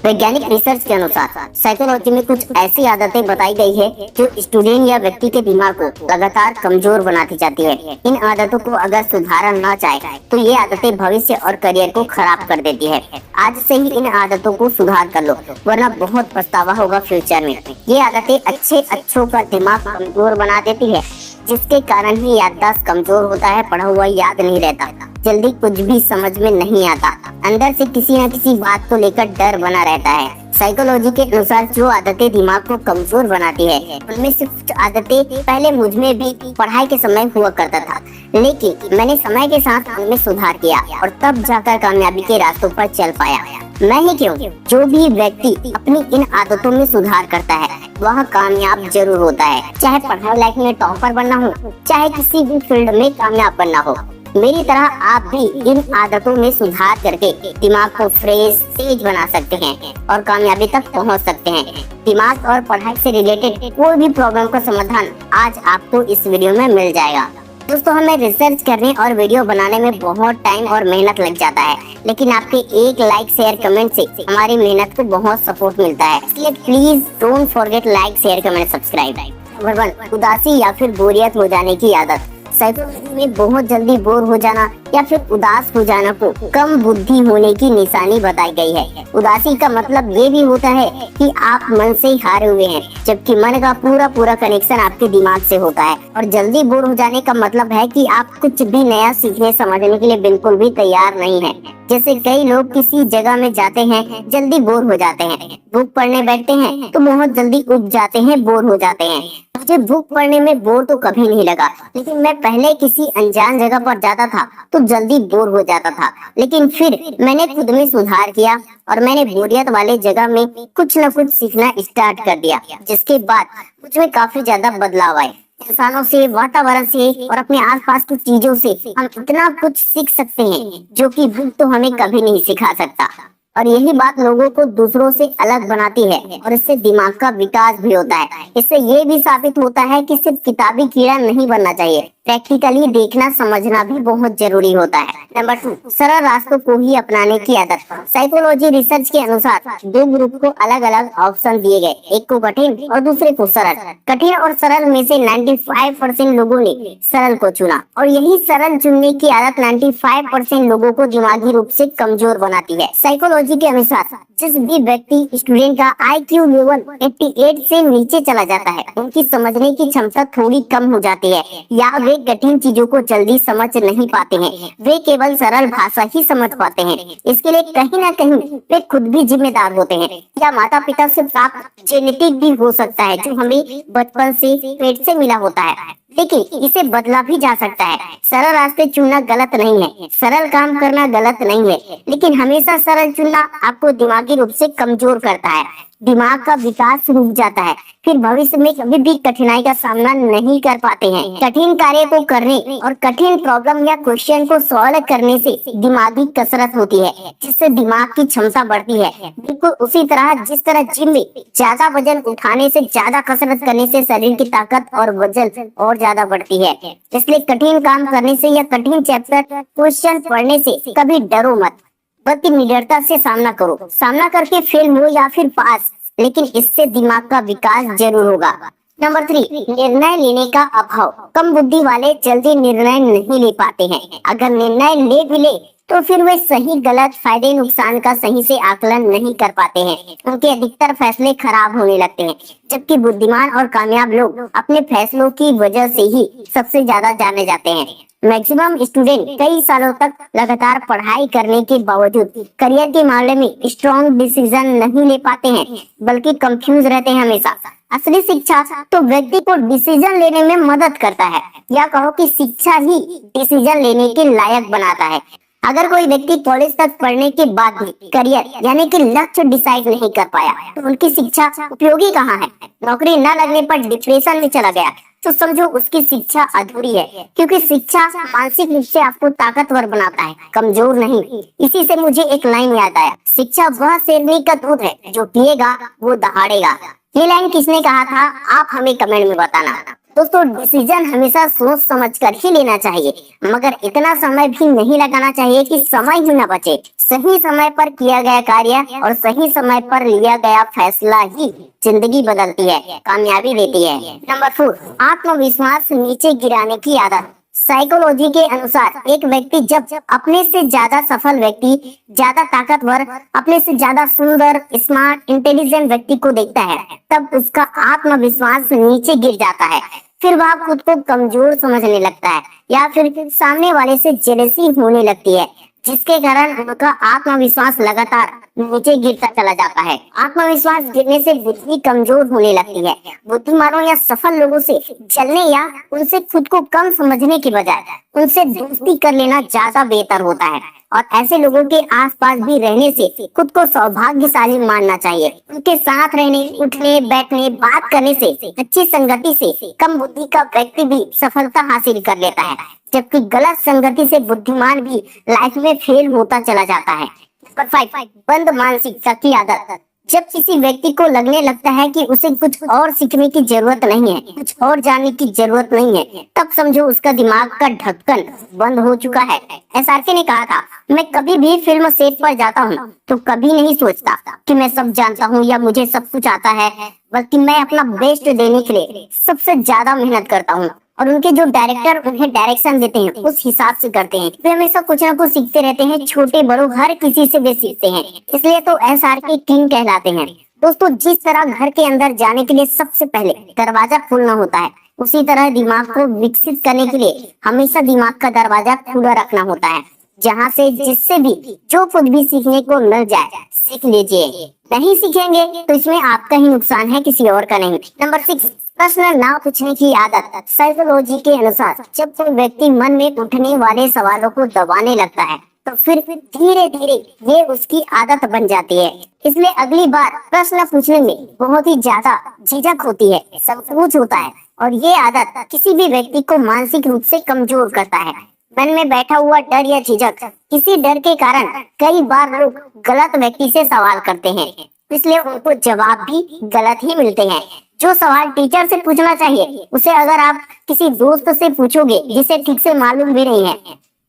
वैज्ञानिक रिसर्च के अनुसार साइकोलॉजी में कुछ ऐसी आदतें बताई गई है जो स्टूडेंट या व्यक्ति के दिमाग को लगातार कमजोर बनाती जाती है। इन आदतों को अगर सुधारा ना चाहे तो ये आदतें भविष्य और करियर को खराब कर देती है। आज से ही इन आदतों को सुधार कर लो, वरना बहुत पछतावा होगा फ्यूचर में। ये आदतें अच्छों का दिमाग कमजोर बना देती है, जिसके कारण ही याददाश्त कमजोर होता है, पढ़ा हुआ याद नहीं रहता, जल्दी कुछ भी समझ में नहीं आता, अंदर से किसी न किसी बात को लेकर डर बना रहता है। साइकोलॉजी के अनुसार जो आदतें दिमाग को कमजोर बनाती है, उनमें से कुछ आदतें पहले मुझ में भी पढ़ाई के समय हुआ करता था, लेकिन मैंने समय के साथ उनमें सुधार किया और तब जाकर कामयाबी के रास्तों पर चल पाया। मैं ही क्यों, जो भी व्यक्ति अपनी इन आदतों में सुधार करता है वह कामयाब जरूर होता है, चाहे पढ़ाई लाइफ में टॉपर बनना हो, चाहे किसी भी फील्ड में कामयाब बनना हो। मेरी तरह आप भी इन आदतों में सुधार करके दिमाग को फ्रेश, तेज बना सकते हैं और कामयाबी तक पहुंच सकते हैं। दिमाग और पढ़ाई से रिलेटेड कोई भी प्रॉब्लम का समाधान आज आपको इस वीडियो में मिल जाएगा। दोस्तों, हमें रिसर्च करने और वीडियो बनाने में बहुत टाइम और मेहनत लग जाता है, लेकिन आपके एक लाइक, शेयर, कमेंट से हमारी मेहनत को बहुत सपोर्ट मिलता है। इसलिए please don't forget like, share, comment, subscribe. Number 1, उदासी या फिर बोरियत हो जाने की आदत। साइकोलॉजी में बहुत जल्दी बोर हो जाना या फिर उदास हो जाना को कम बुद्धि होने की निशानी बताई गई है। उदासी का मतलब ये भी होता है कि आप मन से हारे हुए हैं, जबकि मन का पूरा कनेक्शन आपके दिमाग से होता है। और जल्दी बोर हो जाने का मतलब है कि आप कुछ भी नया सीखने समझने के लिए बिल्कुल भी तैयार नहीं है। जैसे कई लोग किसी जगह में जाते हैं, जल्दी बोर हो जाते हैं, बुक पढ़ने बैठते हैं तो बहुत जल्दी उब जाते हैं, बोर हो जाते हैं। मुझे बुक पढ़ने में बोर तो कभी नहीं लगा, लेकिन मैं पहले किसी अनजान जगह पर जाता था तो जल्दी बोर हो जाता था, लेकिन फिर मैंने खुद में सुधार किया और मैंने बोरियत वाले जगह में कुछ न कुछ सीखना स्टार्ट कर दिया, जिसके बाद मुझ में काफी ज्यादा बदलाव आए। इंसानों से, वातावरण से और अपने आसपास की चीजों से हम इतना कुछ सीख सकते हैं जो कि बुक तो हमें कभी नहीं सिखा सकता। और यही बात लोगों को दूसरों से अलग बनाती है और इससे दिमाग का विकास भी होता है। इससे ये भी साबित होता है कि सिर्फ किताबी कीड़ा नहीं बनना चाहिए, प्रैक्टिकली देखना समझना भी बहुत जरूरी होता है। नंबर 2, सरल रास्तों को ही अपनाने की आदत। साइकोलॉजी रिसर्च के अनुसार 2 ग्रुप को अलग अलग ऑप्शन दिए गए, एक को कठिन और दूसरे को सरल। कठिन और सरल में से 95% लोगों ने सरल को चुना और यही सरल चुनने की आदत 95% लोगों को दिमागी रूप से कमजोर बनाती है। साइकोलॉजी के अनुसार जिस भी व्यक्ति, स्टूडेंट का IQ लेवल 88 से नीचे चला जाता है, उनकी समझने की क्षमता थोड़ी कम हो जाती है या वे कठिन चीजों को जल्दी समझ नहीं पाते हैं, वे केवल सरल भाषा ही समझ पाते हैं। इसके लिए कहीं ना कहीं वे खुद भी जिम्मेदार होते हैं या माता पिता से प्राप्त जेनेटिक भी हो सकता है, जो हमें बचपन से पेट से मिला होता है, लेकिन इसे बदला भी जा सकता है। सरल रास्ते चुनना गलत नहीं है, सरल काम करना गलत नहीं है, लेकिन हमेशा सरल चुनना आपको दिमागी रूप से कमजोर करता है, दिमाग का विकास रुक जाता है, फिर भविष्य में कभी भी कठिनाई का सामना नहीं कर पाते हैं। कठिन कार्य को करने और कठिन प्रॉब्लम या क्वेश्चन को सॉल्व करने से दिमागी कसरत होती है, जिससे दिमाग की क्षमता बढ़ती है। बिल्कुल उसी तरह जिस तरह जिम में ज्यादा वजन उठाने से, ज्यादा कसरत करने से शरीर की ताकत और वजन और ज्यादा बढ़ती है। इसलिए कठिन काम करने से या कठिन चैप्टर क्वेश्चन पढ़ने से कभी डरो मत, बल्कि निडरता से सामना करो। सामना करके फेल हो या फिर पास, लेकिन इससे दिमाग का विकास जरूर होगा। नंबर 3, निर्णय लेने का अभाव। कम बुद्धि वाले जल्दी निर्णय नहीं ले पाते हैं। अगर निर्णय ले भी ले तो फिर वे सही गलत, फायदे नुकसान का सही से आकलन नहीं कर पाते हैं। उनके अधिकतर फैसले खराब होने लगते हैं, जबकि बुद्धिमान और कामयाब लोग अपने फैसलों की वजह से ही सबसे ज्यादा जाने जाते हैं। मैक्सिमम स्टूडेंट कई सालों तक लगातार पढ़ाई करने के बावजूद करियर के मामले में स्ट्रॉन्ग डिसीजन नहीं ले पाते हैं, बल्कि कंफ्यूज रहते हैं हमेशा। असली शिक्षा तो व्यक्ति को डिसीजन लेने में मदद करता है, या कहो कि शिक्षा ही डिसीजन लेने के लायक बनाता है। अगर कोई व्यक्ति कॉलेज तक पढ़ने के बाद भी करियर यानी कि लक्ष्य डिसाइड नहीं कर पाया तो उनकी शिक्षा उपयोगी कहाँ है? नौकरी न लगने पर डिप्रेशन में चला गया तो समझो उसकी शिक्षा अधूरी है, क्योंकि शिक्षा मानसिक रूप से आपको ताकतवर बनाता है, कमजोर नहीं। इसी से मुझे एक लाइन याद आया, शिक्षा वह शेरनी का दूध है जो पिएगा वो दहाड़ेगा। ये लाइन किसने कहा था, आप हमें कमेंट में बताना। दोस्तों डिसीजन हमेशा सोच समझ कर ही लेना चाहिए, मगर इतना समय भी नहीं लगाना चाहिए कि समय ही न बचे। सही समय पर किया गया कार्य और सही समय पर लिया गया फैसला ही जिंदगी बदलती है, कामयाबी देती है। नंबर 4, आत्मविश्वास नीचे गिराने की आदत। साइकोलॉजी के अनुसार एक व्यक्ति जब अपने से ज्यादा सफल व्यक्ति, ज्यादा ताकतवर, अपने से ज्यादा सुंदर, स्मार्ट, इंटेलिजेंट व्यक्ति को देखता है, तब उसका आत्मविश्वास नीचे गिर जाता है। फिर वह खुद को कमजोर समझने लगता है या फिर सामने वाले से जेलसी होने लगती है, जिसके कारण उनका आत्मविश्वास लगातार नीचे गिरता चला जाता है। आत्मविश्वास गिरने से बुद्धि कमजोर होने लगती है। बुद्धिमानों या सफल लोगों से जलने या उनसे खुद को कम समझने की बजाय उनसे दोस्ती कर लेना ज्यादा बेहतर होता है, और ऐसे लोगों के आसपास भी रहने से खुद को सौभाग्यशाली मानना चाहिए। उनके साथ रहने, उठने, बैठने, बात करने से, अच्छी संगति से कम बुद्धि का व्यक्ति भी सफलता हासिल कर लेता है, जबकि गलत संगति से बुद्धिमान भी लाइफ में फेल होता चला जाता है। नंबर 5, बंद मानसिकता की आदत। जब किसी व्यक्ति को लगने लगता है कि उसे कुछ और सीखने की जरूरत नहीं है, कुछ और जानने की जरूरत नहीं है, तब समझो उसका दिमाग का ढक्कन बंद हो चुका है। एसआरके ने कहा था, मैं कभी भी फिल्म सेट पर जाता हूँ तो कभी नहीं सोचता कि मैं सब जानता हूँ या मुझे सब कुछ आता है, बल्कि मैं अपना बेस्ट देने के लिए सबसे ज्यादा मेहनत करता हूँ, और उनके जो डायरेक्टर उन्हें डायरेक्शन देते हैं उस हिसाब से करते हैं। वे हमेशा कुछ ना कुछ सीखते रहते हैं, छोटे बड़ों हर किसी से वे सीखते हैं, इसलिए तो एसआरके किंग कहलाते हैं। दोस्तों जिस तरह घर के अंदर जाने के लिए सबसे पहले दरवाजा खोलना होता है, उसी तरह दिमाग को विकसित करने के लिए हमेशा दिमाग का दरवाजा खुला रखना होता है, जहाँ से जिससे भी जो कुछ भी सीखने को मिल जाए सीख लीजिए। नहीं सीखेंगे तो इसमें आपका ही नुकसान है, किसी और का नहीं। नंबर 6, प्रश्न ना पूछने की आदत। साइकोलॉजी के अनुसार जब कोई व्यक्ति मन में उठने वाले सवालों को दबाने लगता है, तो फिर धीरे धीरे ये उसकी आदत बन जाती है। इसलिए अगली बार प्रश्न पूछने में बहुत ही ज्यादा झिझक होती है, संकोच होता है, और ये आदत किसी भी व्यक्ति को मानसिक रूप से कमजोर करता है। मन में बैठा हुआ डर या झिझक, किसी डर के कारण कई बार लोग गलत व्यक्ति से सवाल करते हैं, इसलिए उनको जवाब भी गलत ही मिलते हैं। जो सवाल टीचर से पूछना चाहिए उसे अगर आप किसी दोस्त से पूछोगे जिसे ठीक से मालूम भी नहीं है,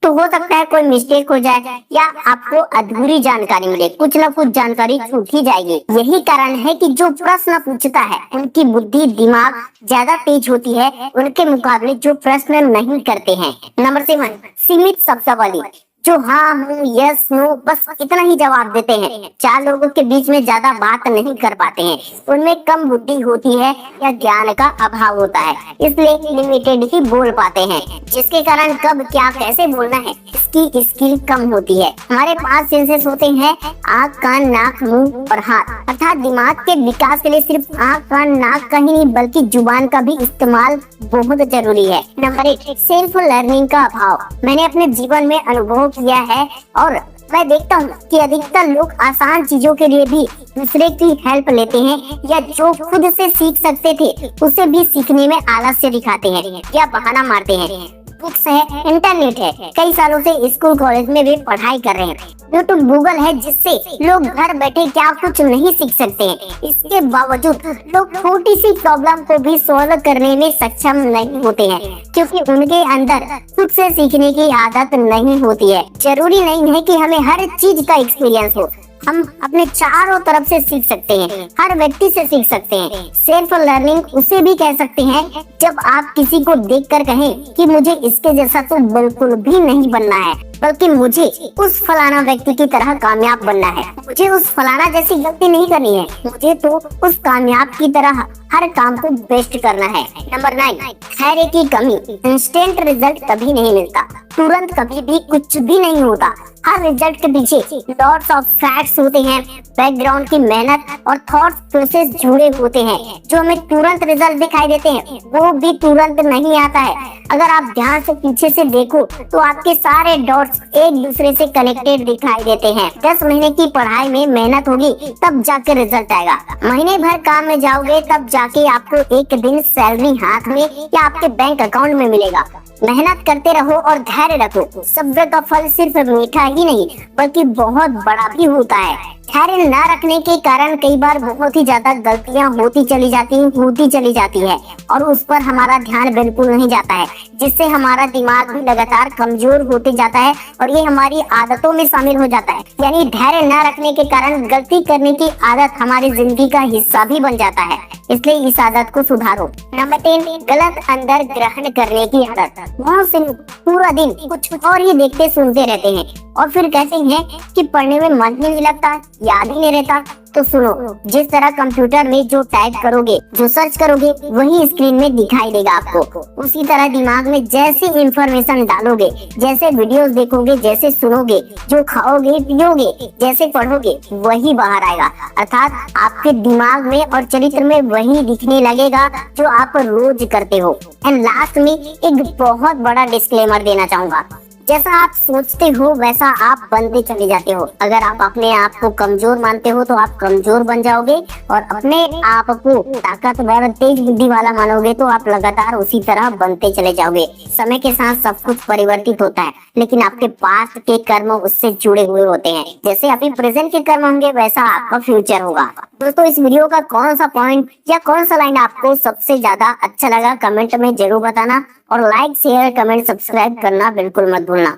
तो हो सकता है कोई मिस्टेक हो जाए या आपको अधूरी जानकारी मिले, कुछ ना कुछ जानकारी छूट ही जाएगी। यही कारण है कि जो प्रश्न पूछता है उनकी बुद्धि, दिमाग ज्यादा तेज होती है उनके मुकाबले जो प्रश्न नहीं करते हैं। नंबर 7, सीमित शब्दावली। जो हाँ, हूँ, यस, नो, बस इतना ही जवाब देते हैं, 4 लोगों के बीच में ज्यादा बात नहीं कर पाते हैं। उनमें कम बुद्धि होती है या ज्ञान का अभाव होता है, इसलिए लिमिटेड ही बोल पाते हैं, जिसके कारण कब क्या कैसे बोलना है इसकी स्किल कम होती है। हमारे 5 सेंसेस होते हैं, आँख, कान, नाक, मुंह और हाथ, अर्थात दिमाग के विकास के लिए सिर्फ आँख, कान, नाक का ही नहीं बल्कि जुबान का भी इस्तेमाल बहुत जरूरी है। नंबर 8, सेल्फ लर्निंग का अभाव। मैंने अपने जीवन में अनुभव किया है और मैं देखता हूँ कि अधिकतर लोग आसान चीजों के लिए भी दूसरे की हेल्प लेते हैं, या जो खुद से सीख सकते थे उसे भी सीखने में आलस्य दिखाते हैं या बहाना मारते हैं। बुक्स है, इंटरनेट है, कई सालों से स्कूल कॉलेज में भी पढ़ाई कर रहे हैं, यूट्यूब, गूगल है, जिससे लोग घर बैठे क्या कुछ नहीं सीख सकते हैं। इसके बावजूद लोग छोटी सी प्रॉब्लम को भी सॉल्व करने में सक्षम नहीं होते हैं, क्योंकि उनके अंदर खुद से सीखने की आदत नहीं होती है। जरूरी नहीं है कि हमें हर चीज का एक्सपीरियंस हो, हम अपने चारों तरफ से सीख सकते हैं, हर व्यक्ति से सीख सकते हैं। सेल्फ लर्निंग उसे भी कह सकते हैं जब आप किसी को देखकर कहें कि मुझे इसके जैसा तो बिल्कुल भी नहीं बनना है, बल्कि मुझे उस फलाना व्यक्ति की तरह कामयाब बनना है, मुझे उस फलाना जैसी गलती नहीं करनी है, मुझे तो उस कामयाब की तरह हर काम को बेस्ट करना है। नंबर 9, धैर्य की कमी। इंस्टेंट रिजल्ट कभी नहीं मिलता, तुरंत कभी भी कुछ भी नहीं होता। हर रिजल्ट के पीछे लॉट्स ऑफ फैक्ट्स होते हैं, बैकग्राउंड की मेहनत और थॉट्स प्रोसेस जुड़े होते हैं। जो हमें तुरंत रिजल्ट दिखाई देते हैं वो भी तुरंत नहीं आता है। अगर आप ध्यान से पीछे से देखो तो आपके सारे डॉट्स एक दूसरे से कनेक्टेड दिखाई देते हैं। 10 महीने की पढ़ाई में मेहनत होगी तब जाके रिजल्ट आएगा, महीने भर काम में जाओगे तब जाके आपको एक दिन सैलरी हाथ में या आपके बैंक अकाउंट में मिलेगा। मेहनत करते रहो और धैर्य रखो, सब्र का फल सिर्फ मीठा ही नहीं बल्कि बहुत बड़ा भी होता है। धैर्य न रखने के कारण कई बार बहुत ही ज्यादा गलतियां होती चली जाती है और उस पर हमारा ध्यान बिल्कुल नहीं जाता है, जिससे हमारा दिमाग भी लगातार कमजोर होते जाता है और ये हमारी आदतों में शामिल हो जाता है। यानी धैर्य न रखने के कारण गलती करने की आदत हमारी जिंदगी का हिस्सा भी बन जाता है, इसलिए इस आदत को सुधारो। नंबर 3, गलत अंदर ग्रहण करने की आदत। बहुत से लोग पूरा दिन कुछ और ही देखते सुनते रहते हैं और फिर कहते हैं कि पढ़ने में मन ही नहीं लगता, याद ही नहीं रहता। तो सुनो, जिस तरह कंप्यूटर में जो टाइप करोगे, जो सर्च करोगे, वही स्क्रीन में दिखाई देगा आपको। उसी तरह दिमाग में जैसी इंफॉर्मेशन डालोगे, जैसे वीडियोस देखोगे, जैसे सुनोगे, जो खाओगे पियोगे, जैसे पढ़ोगे, वही बाहर आएगा। अर्थात आपके दिमाग में और चरित्र में वही दिखने लगेगा जो आप रोज करते हो। एंड लास्ट में एक बहुत बड़ा डिस्क्लेमर देना चाहूंगा, जैसा आप सोचते हो वैसा आप बनते चले जाते हो। अगर आप अपने आप को कमजोर मानते हो तो आप कमजोर बन जाओगे और अपने आप को ताकतवर तेज बुद्धि वाला मानोगे तो आप लगातार उसी तरह बनते चले जाओगे। समय के साथ सब कुछ परिवर्तित होता है, लेकिन आपके पास्ट के कर्म उससे जुड़े हुए होते हैं। जैसे अभी प्रेजेंट के कर्म होंगे वैसा आपका फ्यूचर होगा। दोस्तों, इस वीडियो का कौन सा पॉइंट या कौन सा लाइन आपको सबसे ज्यादा अच्छा लगा कमेंट में जरूर बताना और लाइक शेयर कमेंट सब्सक्राइब करना बिल्कुल मत भूलना।